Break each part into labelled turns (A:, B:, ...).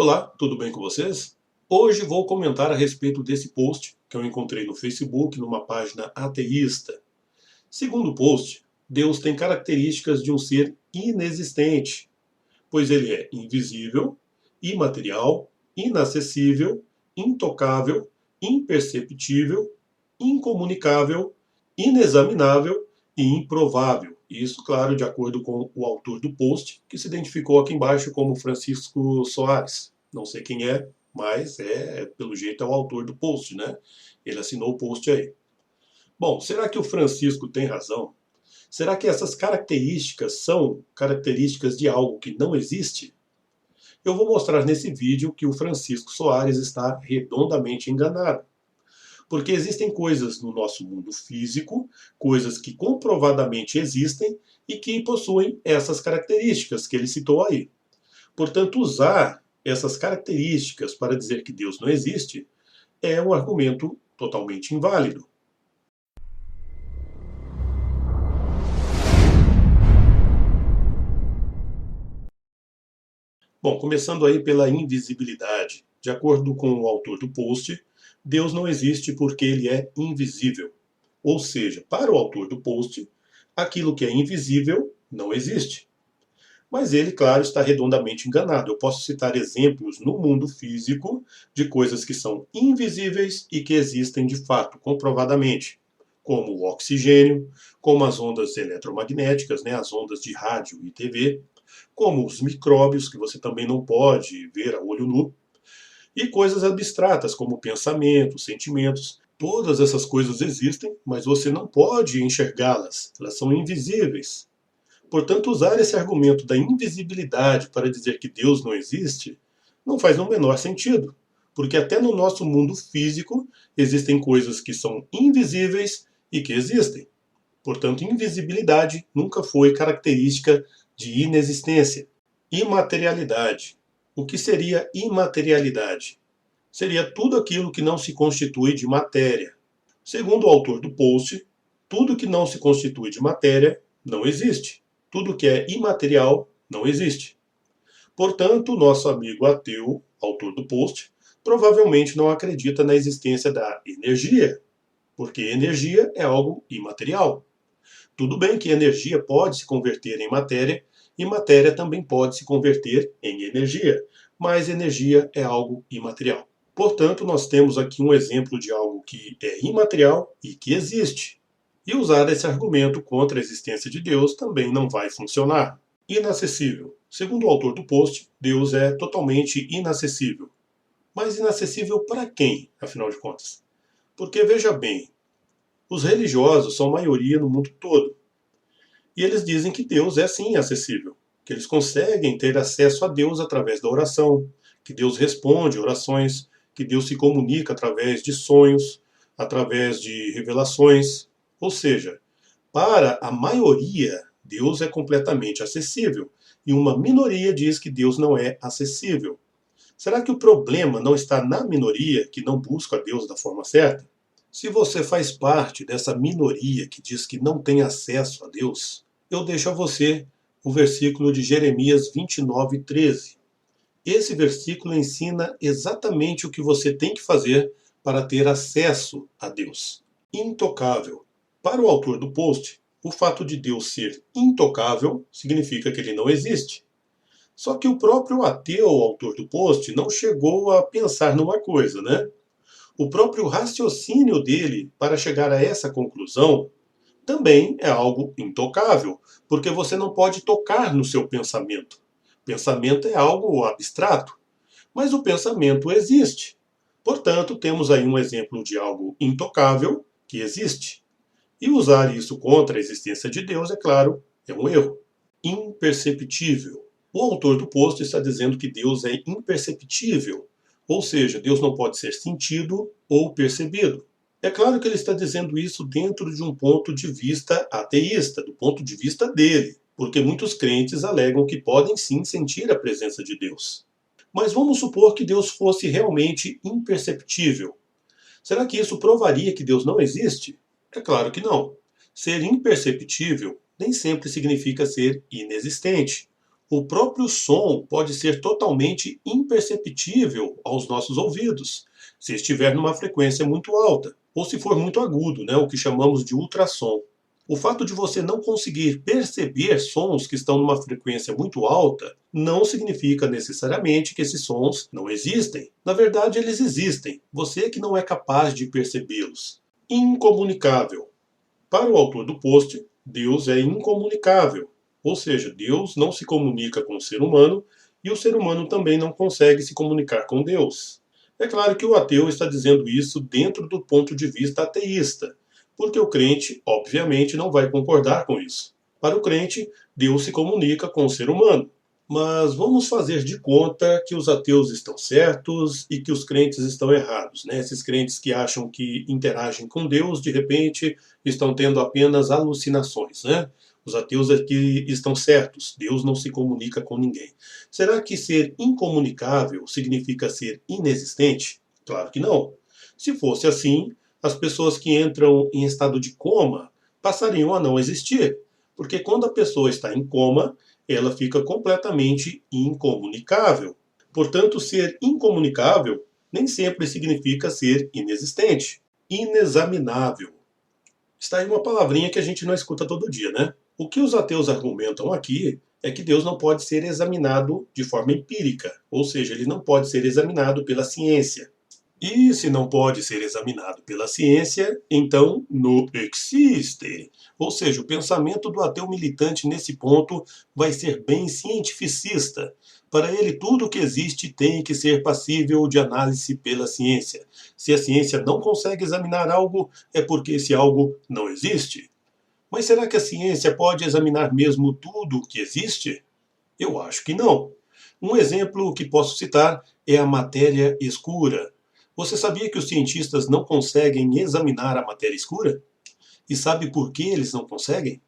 A: Olá, tudo bem com vocês? Hoje vou comentar a respeito desse post que eu encontrei no Facebook, numa página ateísta. Segundo o post, Deus tem características de um ser inexistente, pois ele é invisível, imaterial, inacessível, intocável, imperceptível, incomunicável, inexaminável e improvável. Isso, claro, de acordo com o autor do post, que se identificou aqui embaixo como Francisco Soares. Não sei quem é, mas pelo jeito é o autor do post, né? Ele assinou o post aí. Bom, será que o Francisco tem razão? Será que essas características são características de algo que não existe? Eu vou mostrar nesse vídeo que o Francisco Soares está redondamente enganado. Porque existem coisas no nosso mundo físico, coisas que comprovadamente existem e que possuem essas características que ele citou aí. Portanto, usar essas características para dizer que Deus não existe é um argumento totalmente inválido. Bom, começando aí pela invisibilidade. De acordo com o autor do post, Deus não existe porque ele é invisível. Ou seja, para o autor do post, aquilo que é invisível não existe. Mas ele, claro, está redondamente enganado. Eu posso citar exemplos no mundo físico de coisas que são invisíveis e que existem de fato, comprovadamente, como o oxigênio, como as ondas eletromagnéticas, né, as ondas de rádio e TV, como os micróbios, que você também não pode ver a olho nu, e coisas abstratas, como pensamentos, sentimentos. Todas essas coisas existem, mas você não pode enxergá-las, elas são invisíveis. Portanto, usar esse argumento da invisibilidade para dizer que Deus não existe não faz o menor sentido, porque até no nosso mundo físico existem coisas que são invisíveis e que existem. Portanto, invisibilidade nunca foi característica de inexistência. Imaterialidade. O que seria imaterialidade? Seria tudo aquilo que não se constitui de matéria. Segundo o autor do post, tudo que não se constitui de matéria não existe. Tudo que é imaterial não existe. Portanto, nosso amigo ateu, autor do post, provavelmente não acredita na existência da energia, porque energia é algo imaterial. Tudo bem que energia pode se converter em matéria e matéria também pode se converter em energia, mas energia é algo imaterial. Portanto, nós temos aqui um exemplo de algo que é imaterial e que existe. E usar esse argumento contra a existência de Deus também não vai funcionar. Inacessível. Segundo o autor do post, Deus é totalmente inacessível. Mas inacessível para quem, afinal de contas? Porque veja bem, os religiosos são maioria no mundo todo. E eles dizem que Deus é sim acessível, que eles conseguem ter acesso a Deus através da oração, que Deus responde orações, que Deus se comunica através de sonhos, através de revelações. Ou seja, para a maioria, Deus é completamente acessível, e uma minoria diz que Deus não é acessível. Será que o problema não está na minoria que não busca a Deus da forma certa? Se você faz parte dessa minoria que diz que não tem acesso a Deus, eu deixo a você o versículo de Jeremias 29:13. Esse versículo ensina exatamente o que você tem que fazer para ter acesso a Deus. Intocável. Para o autor do post, o fato de Deus ser intocável significa que ele não existe. Só que o próprio ateu, autor do post, não chegou a pensar numa coisa, né? O próprio raciocínio dele para chegar a essa conclusão também é algo intocável, porque você não pode tocar no seu pensamento. Pensamento é algo abstrato, mas o pensamento existe. Portanto, temos aí um exemplo de algo intocável que existe. E usar isso contra a existência de Deus, é claro, é um erro. Imperceptível. O autor do post está dizendo que Deus é imperceptível, ou seja, Deus não pode ser sentido ou percebido. É claro que ele está dizendo isso dentro de um ponto de vista ateísta, do ponto de vista dele, porque muitos crentes alegam que podem sim sentir a presença de Deus. Mas vamos supor que Deus fosse realmente imperceptível. Será que isso provaria que Deus não existe? É claro que não. Ser imperceptível nem sempre significa ser inexistente, O próprio som pode ser totalmente imperceptível aos nossos ouvidos, se estiver numa frequência muito alta, ou se for muito agudo, né, o que chamamos de ultrassom. O fato de você não conseguir perceber sons que estão numa frequência muito alta não significa necessariamente que esses sons não existem. Na verdade, eles existem, você é que não é capaz de percebê-los. Incomunicável. Para o autor do post, Deus é incomunicável, ou seja, Deus não se comunica com o ser humano e o ser humano também não consegue se comunicar com Deus. É claro que o ateu está dizendo isso dentro do ponto de vista ateísta, porque o crente, obviamente, não vai concordar com isso. Para o crente, Deus se comunica com o ser humano. Mas vamos fazer de conta que os ateus estão certos e que os crentes estão errados, né? Esses crentes que acham que interagem com Deus, de repente, estão tendo apenas alucinações, né? Os ateus aqui estão certos, Deus não se comunica com ninguém. Será que ser incomunicável significa ser inexistente? Claro que não. Se fosse assim, as pessoas que entram em estado de coma passariam a não existir, porque quando a pessoa está em coma, ela fica completamente incomunicável. Portanto, ser incomunicável nem sempre significa ser inexistente. Inexaminável. Está aí uma palavrinha que a gente não escuta todo dia, né? O que os ateus argumentam aqui é que Deus não pode ser examinado de forma empírica, ou seja, ele não pode ser examinado pela ciência. E se não pode ser examinado pela ciência, então não existe. Ou seja, o pensamento do ateu militante nesse ponto vai ser bem cientificista. Para ele, tudo que existe tem que ser passível de análise pela ciência. Se a ciência não consegue examinar algo, é porque esse algo não existe. Mas será que a ciência pode examinar mesmo tudo o que existe? Eu acho que não. Um exemplo que posso citar é a matéria escura. Você sabia que os cientistas não conseguem examinar a matéria escura? E sabe por que eles não conseguem?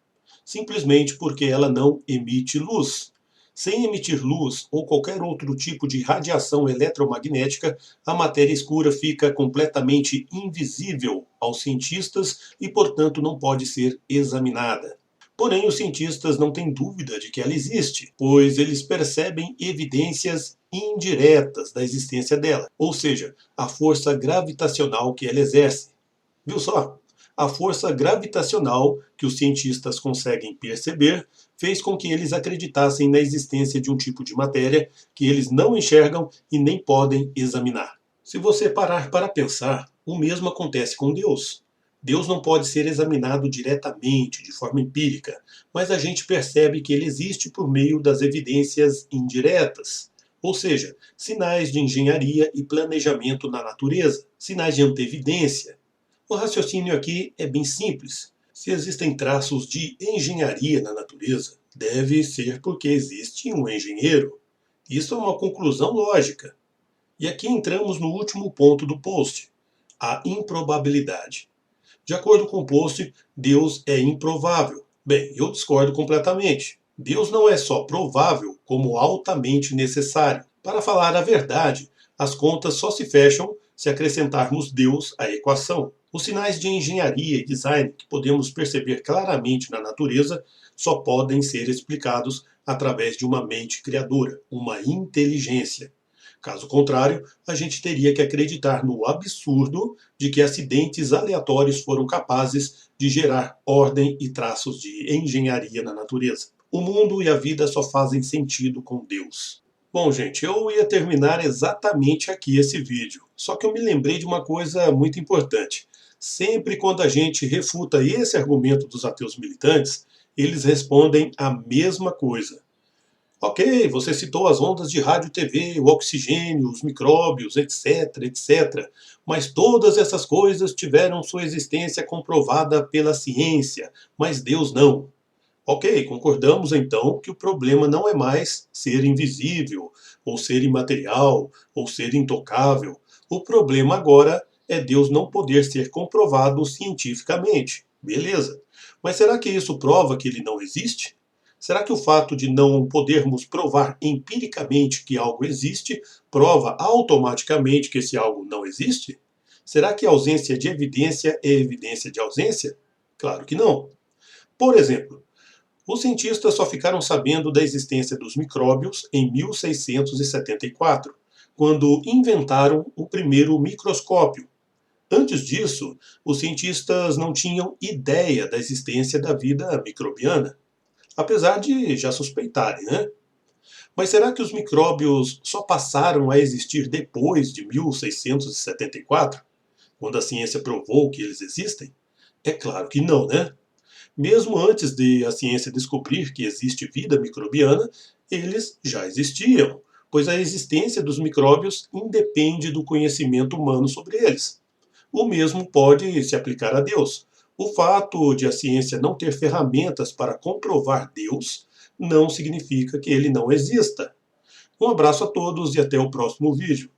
A: Simplesmente porque ela não emite luz. Sem emitir luz ou qualquer outro tipo de radiação eletromagnética, a matéria escura fica completamente invisível aos cientistas e, portanto, não pode ser examinada. Porém, os cientistas não têm dúvida de que ela existe, pois eles percebem evidências indiretas da existência dela, ou seja, a força gravitacional que ela exerce. Viu só? A força gravitacional que os cientistas conseguem perceber fez com que eles acreditassem na existência de um tipo de matéria que eles não enxergam e nem podem examinar. Se você parar para pensar, o mesmo acontece com Deus. Deus não pode ser examinado diretamente, de forma empírica, mas a gente percebe que ele existe por meio das evidências indiretas, ou seja, sinais de engenharia e planejamento na natureza, sinais de antevidência. O raciocínio aqui é bem simples. Se existem traços de engenharia na natureza, deve ser porque existe um engenheiro. Isso é uma conclusão lógica. E aqui entramos no último ponto do post, a improbabilidade. De acordo com o post, Deus é improvável. Bem, eu discordo completamente. Deus não é só provável, como altamente necessário. Para falar a verdade, as contas só se fecham se acrescentarmos Deus à equação. Os sinais de engenharia e design que podemos perceber claramente na natureza só podem ser explicados através de uma mente criadora, uma inteligência. Caso contrário, a gente teria que acreditar no absurdo de que acidentes aleatórios foram capazes de gerar ordem e traços de engenharia na natureza. O mundo e a vida só fazem sentido com Deus. Bom, gente, eu ia terminar exatamente aqui esse vídeo. Só que eu me lembrei de uma coisa muito importante. Sempre quando a gente refuta esse argumento dos ateus militantes, eles respondem a mesma coisa. Ok, você citou as ondas de rádio e TV, o oxigênio, os micróbios, etc, etc. Mas todas essas coisas tiveram sua existência comprovada pela ciência, mas Deus não. Ok, concordamos então que o problema não é mais ser invisível, ou ser imaterial, ou ser intocável. O problema agora é Deus não poder ser comprovado cientificamente. Beleza. Mas será que isso prova que ele não existe? Será que o fato de não podermos provar empiricamente que algo existe prova automaticamente que esse algo não existe? Será que a ausência de evidência é evidência de ausência? Claro que não. Por exemplo, Os cientistas só ficaram sabendo da existência dos micróbios em 1674, quando inventaram o primeiro microscópio. Antes disso, os cientistas não tinham ideia da existência da vida microbiana, apesar de já suspeitarem, né? Mas será que os micróbios só passaram a existir depois de 1674, quando a ciência provou que eles existem? É claro que não, né? Mesmo antes de a ciência descobrir que existe vida microbiana, eles já existiam, pois a existência dos micróbios independe do conhecimento humano sobre eles. O mesmo pode se aplicar a Deus. O fato de a ciência não ter ferramentas para comprovar Deus não significa que ele não exista. Um abraço a todos e até o próximo vídeo.